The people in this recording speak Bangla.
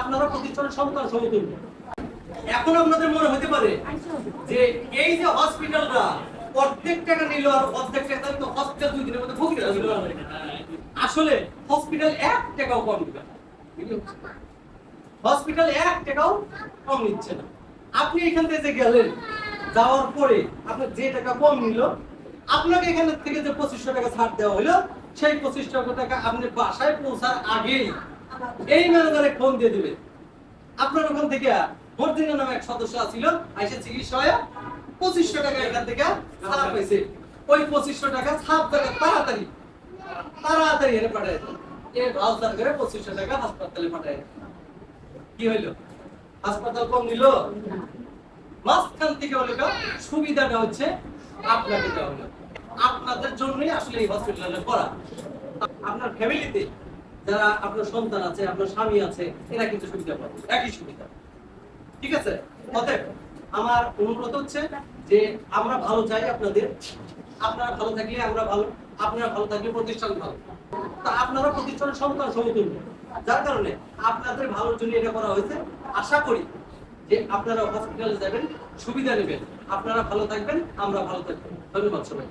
আপনারা প্রতিষ্ঠানের সন্তান সমতুল্য। এখন আপনাদের মনে হতে পারে যে এই যে হসপিটালটা অর্ধেক টাকা নিল আর অর্ধেক টাকা তো হসপিটাল 2 দিনের মধ্যে ভর্তি হয়ে যাবে। আসলে হসপিটাল 1 টাকাও কম দিবে না। হসপিটাল 1 টাকাও কম নিচ্ছে না। আপনি এখান থেকে গেলেন, যাওয়ার পরে আপনার যে টাকা কম নিল, আপনাকে এখান থেকে যে 2500 টাকা ছাড় দেওয়া হলো, সেই 2500 টাকা আপনি বাসায় পৌঁছার আগেই এই ম্যানেজারে ফোন দিয়ে দিবেন। আপনার ওখান থেকে মর্জিনা নামে এক সদস্য ছিল, আইসা চিকিৎসা হয় 2500 টাকা এখান থেকে ছাড় পাইছে। ওই 2500 টাকা ছাড় টাকা তাড়াতাড়ি এনে পাঠায় দেন। এই ভাউচার করে 2500 টাকা হাসপাতালে পাঠায়। কি হইলো? হাসপাতাল কম নিল? মাঝখান থেকে হলো সুবিধাটা হচ্ছে আপনাকে দেওয়া হলো। আপনাদের জন্যই আসলে এই হসপিটালে করা। আপনার ফ্যামিলিতে যারা আপনার সন্তান আছে, আপনার স্বামী আছে, এরা কিন্তু সুবিধা পাবে, একই সুবিধা। ঠিক আছে? অতএব আমার অনুরোধ হচ্ছে যে আমরা ভালো চাই আপনাদের। আপনারা ভালো থাকলে আমরা ভালো, আপনারা ভালো থাকলে প্রতিষ্ঠান ভালো। তা আপনারা প্রতিষ্ঠানের সন্তান সমতুল্য, যার কারণে আপনাদের ভালোর জন্য এটা করা হয়েছে। আশা করি যে আপনারা হসপিটালে যাবেন, সুবিধা নেবেন, আপনারা ভালো থাকবেন, আমরা ভালো থাকবো। ধন্যবাদ সবাই।